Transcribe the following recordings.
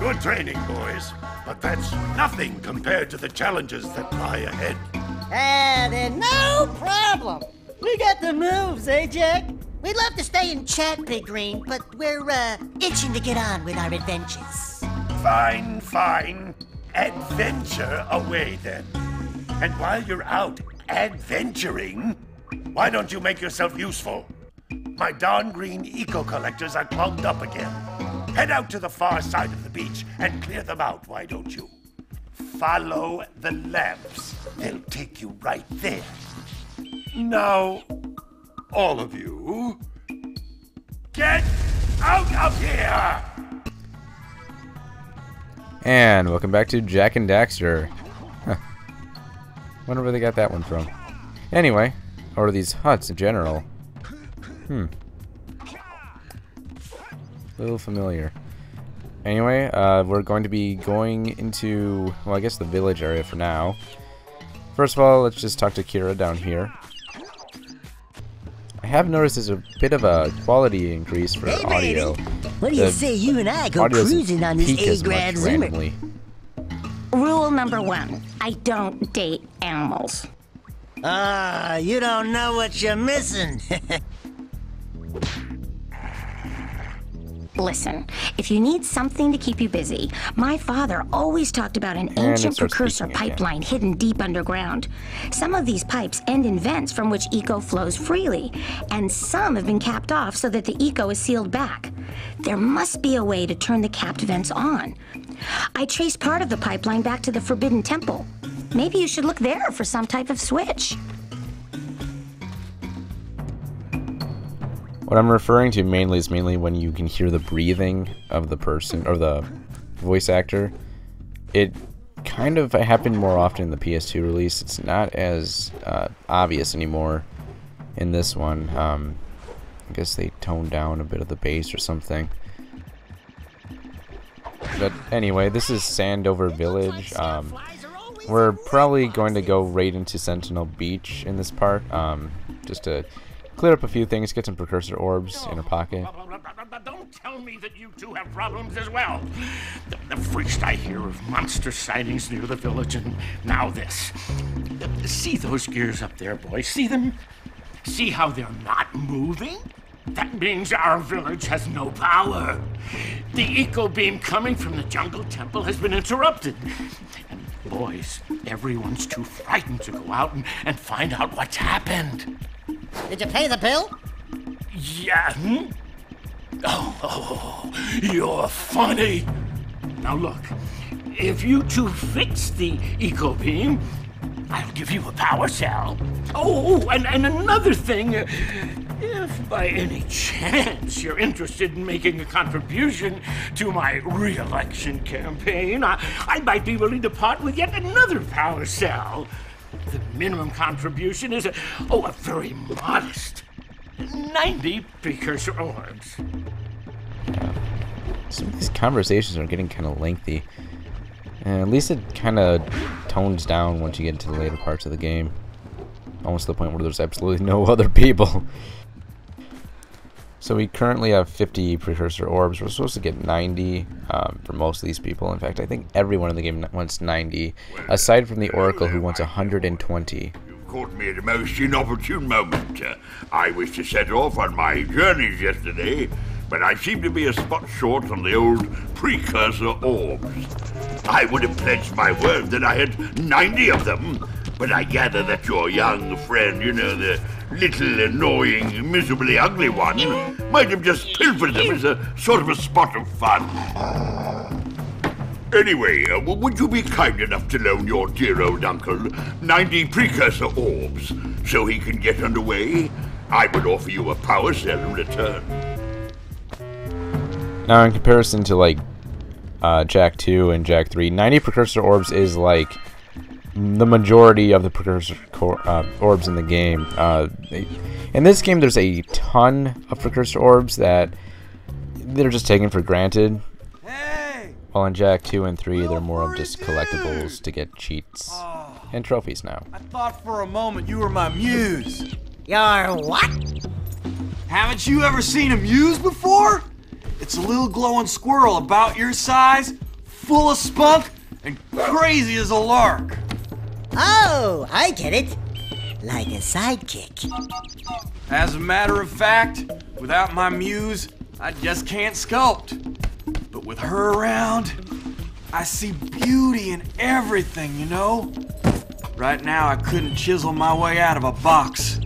Good training, boys. But that's nothing compared to the challenges that lie ahead. Then no problem. We got the moves, eh, Jack? We'd love to stay and chat, Big Green, but we're, itching to get on with our adventures. Fine, fine. Adventure away, then. And while you're out adventuring, why don't you make yourself useful? My darn green eco-collectors are clogged up again. Head out to the far side of the beach and clear them out, why don't you? Follow the lamps. They'll take you right there. Now, all of you, get out of here! And welcome back to Jack and Daxter. Wonder where they got that one from. Anyway, or these huts in general. A little familiar. Anyway, we're going to be going into, well, I guess the village area for now. First of all, let's just talk to Kira down here. I have noticed there's a bit of a quality increase for audio. What do you say you and I go cruising on this A-grad Zimmer? Rule number 1, I don't date animals. You don't know what you're missing. Listen, if you need something to keep you busy, my father always talked about an ancient precursor pipeline hidden deep underground. Some of these pipes end in vents from which eco flows freely, and some have been capped off so that the eco is sealed back. There must be a way to turn the capped vents on. I traced part of the pipeline back to the Forbidden Temple. Maybe you should look there for some type of switch. What I'm referring to mainly is when you can hear the breathing of the person or the voice actor. It kind of happened more often in the PS2 release. It's not as obvious anymore in this one. I guess they toned down a bit of the bass or something. But anyway, this is Sandover Village. We're probably going to go right into Sentinel Beach in this part, just to clear up a few things, get some precursor orbs in her pocket. Don't tell me that you two have problems as well. The first I hear of monster sightings near the village, and now this. See those gears up there, boys? See them? See how they're not moving? That means our village has no power. The eco beam coming from the jungle temple has been interrupted. And boys, everyone's too frightened to go out and find out what's happened. Did you pay the bill? Yeah. Oh, you're funny. Now look, if you two fix the eco beam, I'll give you a power cell. Oh, and another thing, if by any chance you're interested in making a contribution to my re-election campaign, I might be willing to part with yet another power cell. The minimum contribution is a very modest 90 precursor orbs. Some of these conversations are getting kind of lengthy. And at least it kind of tones down once you get into the later parts of the game. Almost to the point where there's absolutely no other people. So we currently have 50 precursor orbs. We're supposed to get 90 for most of these people. In fact, I think everyone in the game wants 90, aside from the Oracle, who wants 120. You've caught me at a most inopportune moment. I was to set off on my journeys yesterday, but I seem to be a spot short on the old precursor orbs. I would have pledged my word that I had 90 of them, but I gather that your young friend, you know, the little annoying, miserably ugly one, might have just pilfered them as a sort of a spot of fun. Anyway, would you be kind enough to loan your dear old uncle 90 precursor orbs so he can get underway? I would offer you a power cell in return. Now, in comparison to like Jack 2 and Jack 3, 90 precursor orbs is like the majority of the precursor orbs in the game. In this game, there's a ton of precursor orbs that they're just taken for granted. Hey! While in Jack 2 and 3, they're more of just collectibles to get cheats and trophies now. I thought for a moment you were my muse. Your what? Haven't you ever seen a muse before? It's a little glowing squirrel about your size, full of spunk and crazy as a lark. Oh, I get it. Like a sidekick. As a matter of fact, without my muse, I just can't sculpt. But with her around, I see beauty in everything, you know? Right now, I couldn't chisel my way out of a box.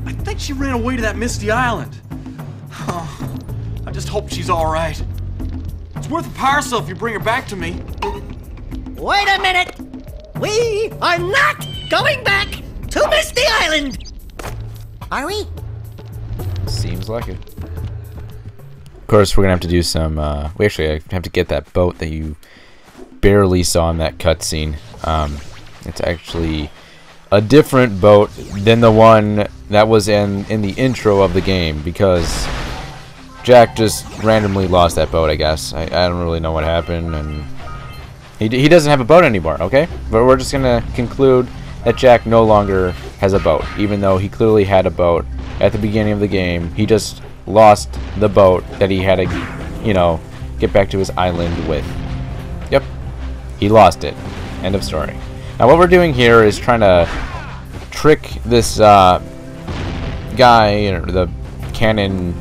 I think she ran away to that misty island. I just hope she's all right. It's worth a power cell if you bring her back to me. Wait a minute! We are not going back to Misty Island! Are we? Seems like it. Of course, we're gonna have to do some. We actually have to get that boat that you barely saw in that cutscene. It's actually a different boat than the one that was in the intro of the game, because Jack just randomly lost that boat, I guess. I don't really know what happened, and he doesn't have a boat anymore, okay? But we're just gonna conclude that Jack no longer has a boat, even though he clearly had a boat at the beginning of the game. He just lost the boat that he had to, you know, get back to his island with. Yep, he lost it. End of story. Now what we're doing here is trying to trick this guy, or the cannon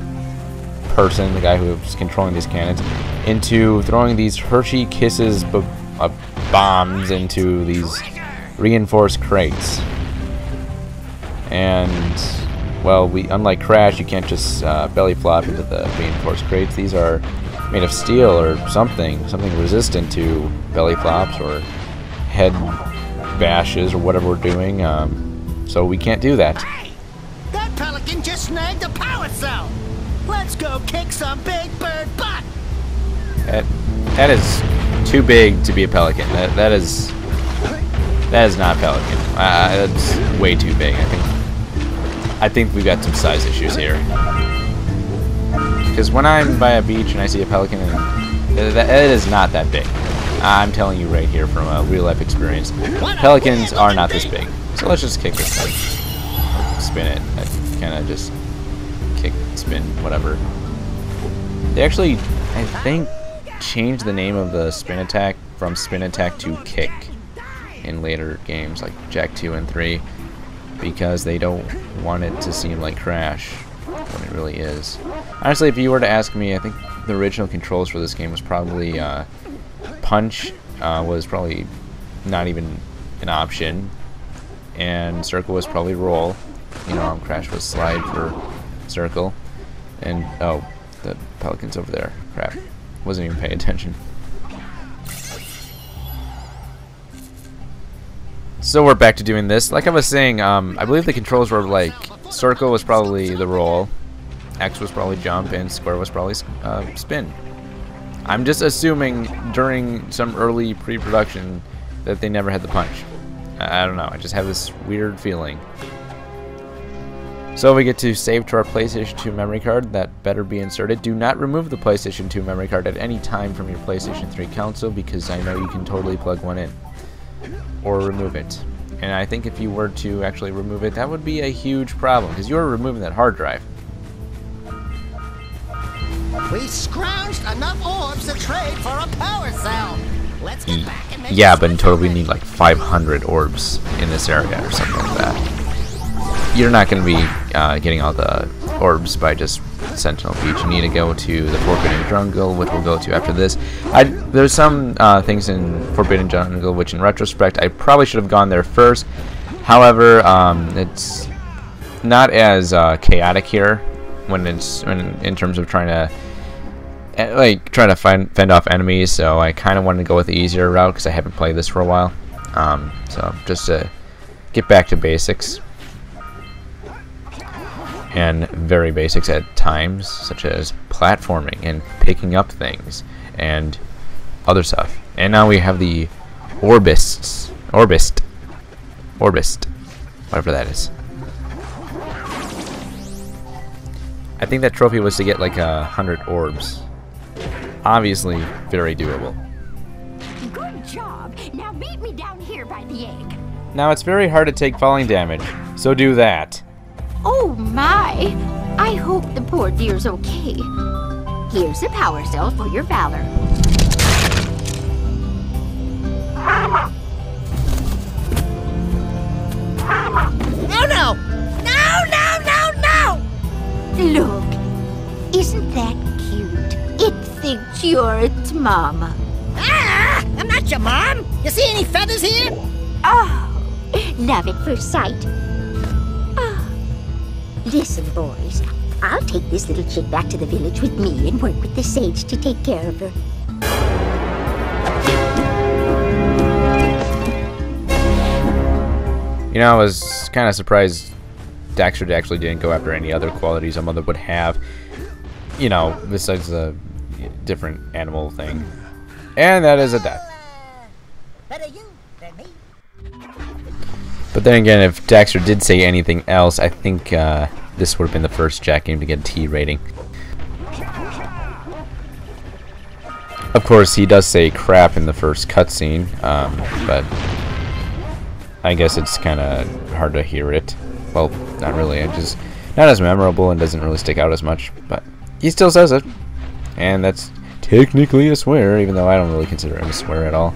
person, the guy who's controlling these cannons, into throwing these Hershey Kisses bombs into these reinforced crates. And, well, unlike Crash, you can't just belly flop into the reinforced crates. These are made of steel or something resistant to belly flops or head bashes or whatever we're doing. So we can't do that. Hey! That pelican just snagged a power cell! Let's go kick some big bird butt! That is too big to be a pelican. That is not pelican. That's way too big. I think we've got some size issues here. Because when I'm by a beach and I see a pelican, it is not that big. I'm telling you right here from a real life experience, pelicans are not this big. So let's just kick this thing. Spin it. Kind of just kick, spin, whatever. They actually, I think, changed the name of the spin attack from spin attack to kick in later games like Jak 2 and 3, because they don't want it to seem like Crash when it really is. Honestly, if you were to ask me, I think the original controls for this game was probably punch was probably not even an option, and circle was probably roll. You know, Crash was slide for circle, and oh, the pelican's over there. Crap, wasn't even paying attention. So we're back to doing this. Like I was saying, I believe the controls were like circle was probably the roll, X was probably jump, and square was probably spin. I'm just assuming during some early pre-production that they never had the punch. I don't know. I just have this weird feeling. So we get to save to our PlayStation 2 memory card. That better be inserted. Do not remove the PlayStation 2 memory card at any time from your PlayStation 3 console, because I know you can totally plug one in or remove it. And I think if you were to actually remove it, that would be a huge problem, because you're removing that hard drive. We scrounged enough orbs to trade for a power cell. Let's get back and make yeah, but in total we need like 500 orbs in this area or something like that. You're not going to be getting all the orbs by just Sentinel Beach. You need to go to the Forbidden Jungle, which we'll go to after this. There's some things in Forbidden Jungle which in retrospect I probably should have gone there first. However, it's not as chaotic here when in terms of trying to fend off enemies, so I kind of wanted to go with the easier route because I haven't played this for a while. So just to get back to basics, and very basics at times, such as platforming and picking up things and other stuff. And now we have the Orbist, whatever that is. I think that trophy was to get like 100 orbs. Obviously, very doable. Good job. Now meet me down here by the egg. Now it's very hard to take falling damage, so do that. Oh my! I hope the poor dear's okay. Here's a power cell for your valor. Oh no! No, no, no, no! Look, isn't that cute? It thinks you're its mama. Ah! I'm not your mom! You see any feathers here? Oh, love at first sight. Oh. Listen, boys. I'll take this little chick back to the village with me and work with the sage to take care of her. You know, I was kind of surprised Daxter actually didn't go after any other qualities a mother would have, you know, besides the different animal thing. And that is a death. Better you than me. But then again, if Daxter did say anything else, I think this would have been the first Jack game to get a T rating. Of course, he does say crap in the first cutscene, but I guess it's kind of hard to hear it. Well, not really. It's just not as memorable and doesn't really stick out as much. But he still says it, and that's technically a swear, even though I don't really consider it a swear at all.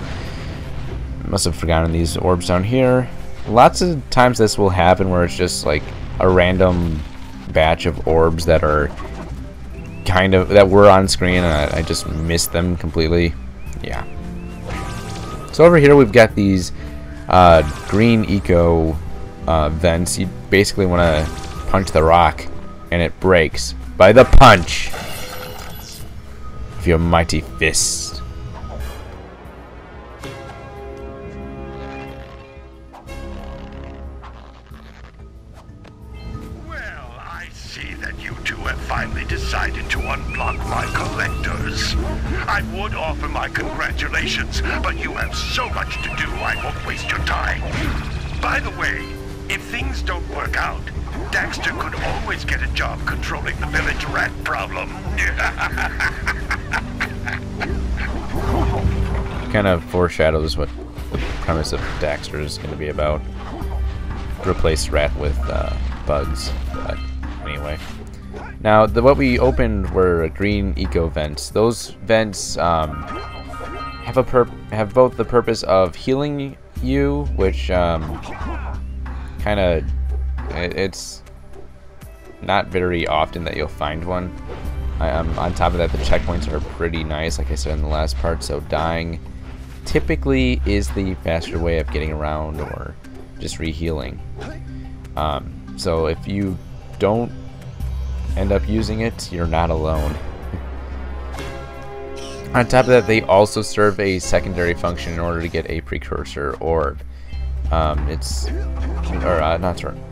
Must have forgotten these orbs down here. Lots of times this will happen where it's just like a random batch of orbs that are that were on screen, and I just missed them completely. Yeah. So over here we've got these green eco vents. You basically want to punch the rock and it breaks by the punch of your mighty fist. Well, I see that you two have finally decided to unblock my collectors. I would offer my congratulations, but you have so much to do I won't waste your time. By the way, if things don't work out, Daxter could always get a job controlling the village rat problem. Kind of foreshadows what the premise of Daxter is going to be about. Replace rat with bugs. But anyway. Now, what we opened were green eco vents. Those vents have both the purpose of healing you, which kind of, it's not very often that you'll find one. On top of that, the checkpoints are pretty nice, like I said in the last part, so dying typically is the faster way of getting around or just re-healing. So if you don't end up using it, you're not alone. On top of that, they also serve a secondary function in order to get a precursor orb.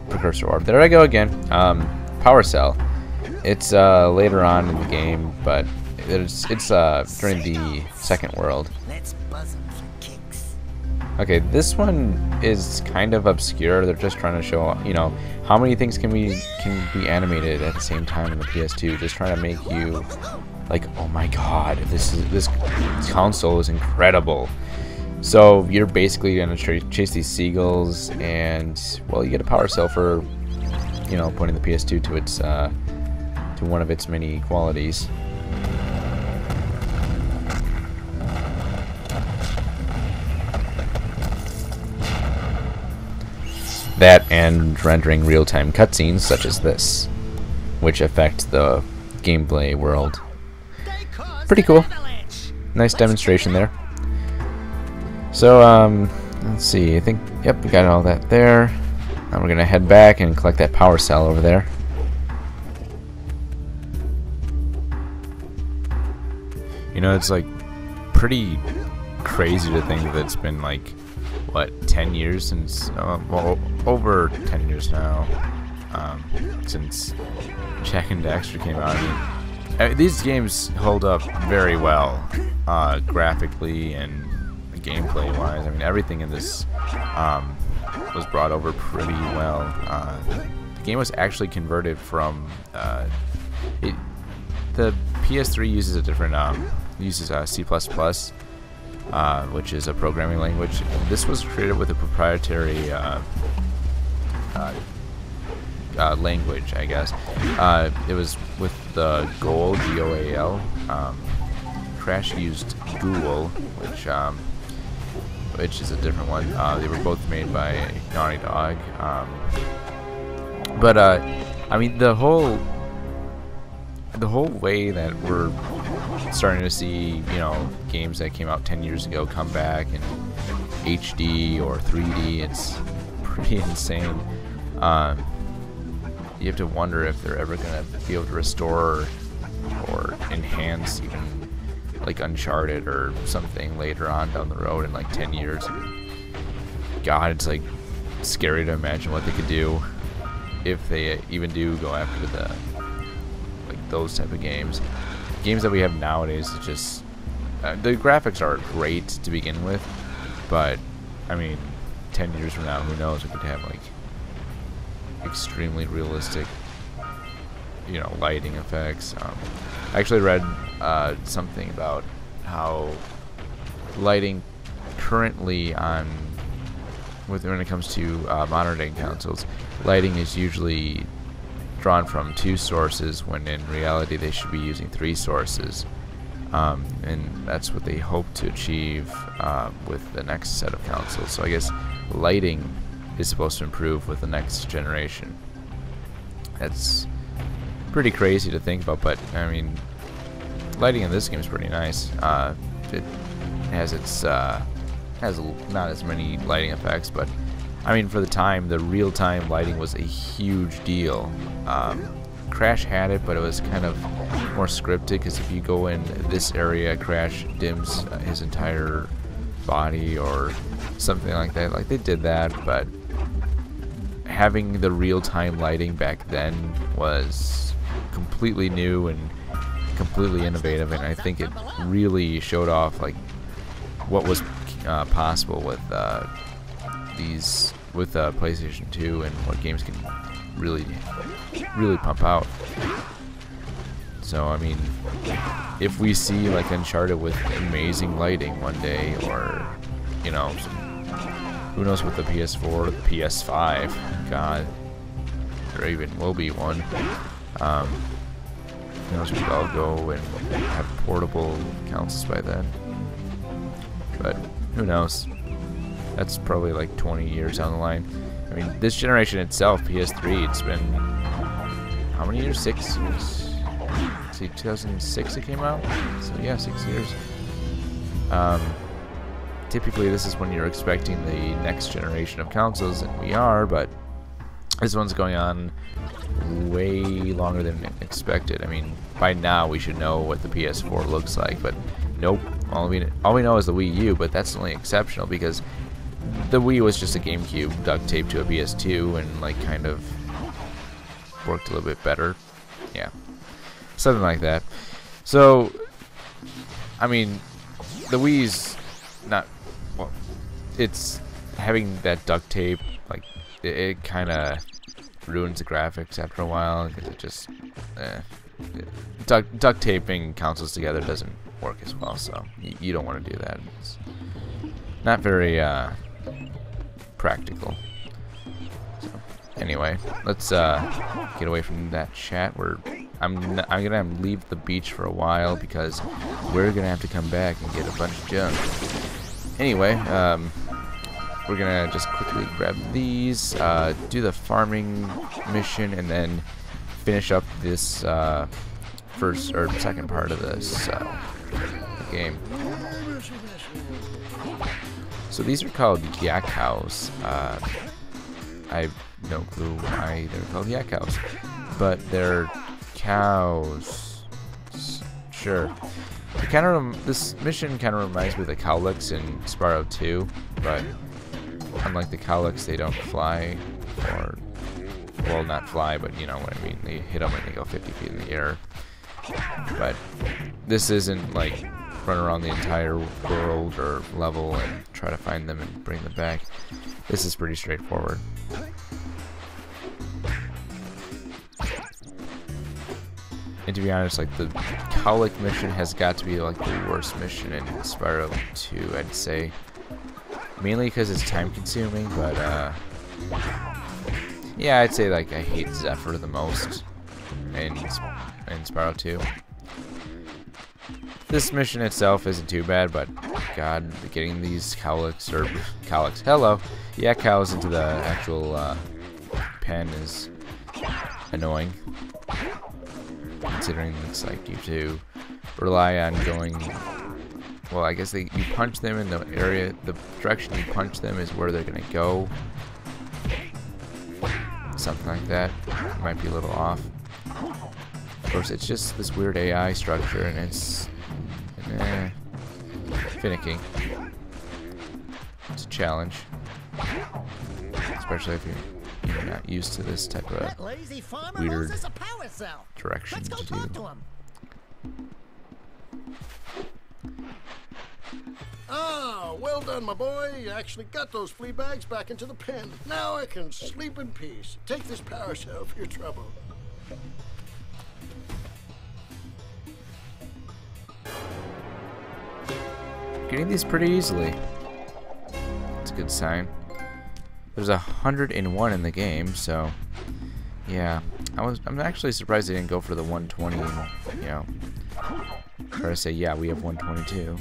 Precursor orb. There I go again. Power cell. It's later on in the game, but it's during the second world. Let's buzz 'em for kicks. Okay, this one is kind of obscure. They're just trying to show, you know, how many things can be animated at the same time in the PS2. Just trying to make you like, oh my god, this console is incredible. So you're basically gonna chase these seagulls, and well, you get a power cell for, you know, putting the PS2 to its to one of its many qualities. That and rendering real-time cutscenes such as this, which affect the gameplay world. Pretty cool. Nice demonstration there. So, let's see. I think, yep, we got all that there. Now we're gonna head back and collect that power cell over there. You know, it's like pretty crazy to think that it's been like, what, 10 years since, well, over 10 years now, since Jak and Daxter came out. I mean, these games hold up very well, graphically and gameplay wise. I mean, everything in this was brought over pretty well. The game was actually converted from the PS3 uses a different uses C++, which is a programming language. This was created with a proprietary language, I guess. It was with the Goal, G-O-A-L. Crash used Ghoul, which is a different one. They were both made by Naughty Dog. But I mean, the whole way that we're starting to see, you know, games that came out 10 years ago come back in HD or 3D, it's pretty insane. You have to wonder if they're ever gonna be able to restore or enhance even like Uncharted or something later on down the road in like 10 years. God, it's like scary to imagine what they could do if they even do go after the like those type of games. Games that we have nowadays, it's just the graphics are great to begin with, but I mean, 10 years from now, who knows? We could have like extremely realistic, you know, lighting effects. I actually read something about how lighting currently on when it comes to modern day consoles, lighting is usually drawn from 2 sources when in reality they should be using 3 sources, and that's what they hope to achieve with the next set of consoles. So I guess lighting is supposed to improve with the next generation. That's pretty crazy to think about, but I mean, lighting in this game is pretty nice. It has its has not as many lighting effects, but I mean, for the time, the real-time lighting was a huge deal. Crash had it, but it was kind of more scripted, because if you go in this area, Crash dims his entire body or something like that. Like, they did that, but having the real-time lighting back then was completely new and completely innovative, and I think it really showed off like what was possible with PlayStation 2 and what games can really pump out. So I mean, if we see like Uncharted with amazing lighting one day, or you know, who knows with the PS4 or the PS5, God, there even will be one. Who knows, we could all go and have portable consoles by then. But who knows? That's probably like 20 years down the line. I mean, this generation itself, PS3, it's been how many years? 6 years? Let's see, 2006 it came out? So yeah, 6 years. Typically this is when you're expecting the next generation of consoles, and we are, but this one's going on way longer than expected. I mean, by now we should know what the PS4 looks like, but nope. All we know is the Wii U, but that's only exceptional because the Wii was just a GameCube duct taped to a PS2 and like kind of worked a little bit better. Yeah, something like that. So, I mean, the Wii's not, well, it's having that duct tape, like it kind of ruins the graphics after a while, because it just duct taping consoles together doesn't work as well, so you don't want to do that. It's not very practical. So, anyway, let's get away from that chat. I'm gonna leave the beach for a while because we're gonna have to come back and get a bunch of junk. Anyway, we're gonna just quickly grab these, do the farming mission, and then finish up this first or second part of this game. So these are called yak cows. I have no clue why they're called yak cows, but they're cows. Sure. This mission kind of reminds me of the cowlicks in Spyro 2, but unlike the cowlicks, they don't fly, or, well, not fly, but you know what I mean. They hit them and they go 50 feet in the air. But this isn't like run around the entire world or level and try to find them and bring them back. This is pretty straightforward. And to be honest, like, the cowlick mission has got to be like the worst mission in Spyro 2, I'd say. Mainly because it's time consuming, but yeah, I'd say like I hate Zephyr the most in Spyro 2. This mission itself isn't too bad, but God, getting these cowlicks, hello, yeah, cows into the actual pen is annoying, considering it's like you have to rely on going. Well, I guess you punch them in the area. The direction you punch them is where they're gonna go. Something like that. It might be a little off. Of course, it's just this weird AI structure, and it's finicky. It's a challenge, especially if you're not used to this type of weird direction to do. Ah, well done, my boy. You actually got those flea bags back into the pen. Now I can sleep in peace. Take this power cell for your trouble. Getting these pretty easily. That's a good sign. There's 101 in the game, so yeah. I'm actually surprised they didn't go for the 120. You know, or to say, yeah, we have 122.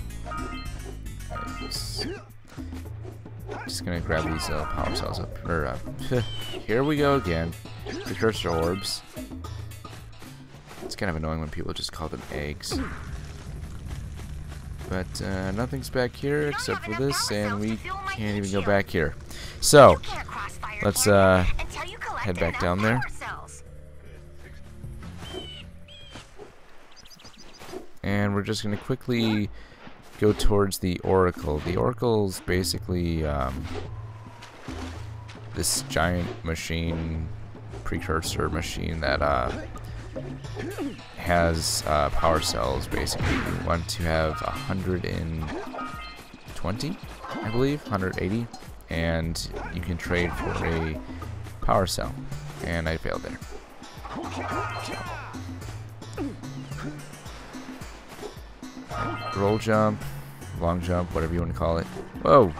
Just gonna grab these power cells up. Here we go again. Precursor orbs. It's kind of annoying when people just call them eggs. But nothing's back here except for this, and we can't even go back here. So let's head back down there. And we're just gonna quickly go towards the Oracle. The Oracle's basically this giant machine, precursor machine that has power cells. Basically, you want to have 120, I believe, 180, and you can trade for a power cell. And I failed there. Roll jump, long jump, whatever you want to call it. Whoa!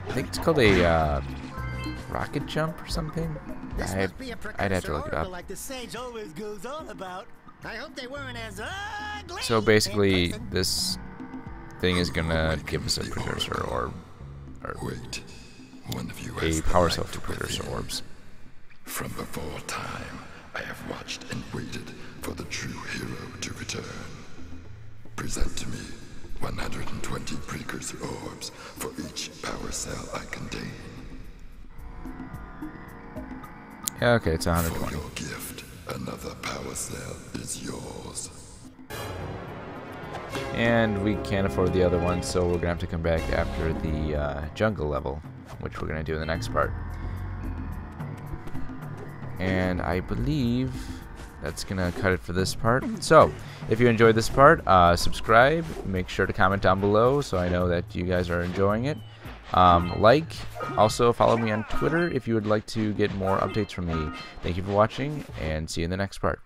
I think it's called a rocket jump or something. I'd have to look it up. Like the sage always goes on about. I hope they weren't as ugly. So basically, this thing is gonna give us a precursor or wait, one of you a power cell for precursor orbs. From before time, I have watched and waited for the true hero to return. Present to me 120 precursor orbs for each power cell I contain. Yeah, okay, it's 120. For your gift, another power cell is yours. And we can't afford the other one, so we're gonna have to come back after the jungle level, which we're gonna do in the next part. And I believe that's gonna cut it for this part. So if you enjoyed this part, subscribe, make sure to comment down below so I know that you guys are enjoying it. Also follow me on Twitter if you would like to get more updates from me. Thank you for watching, and see you in the next part.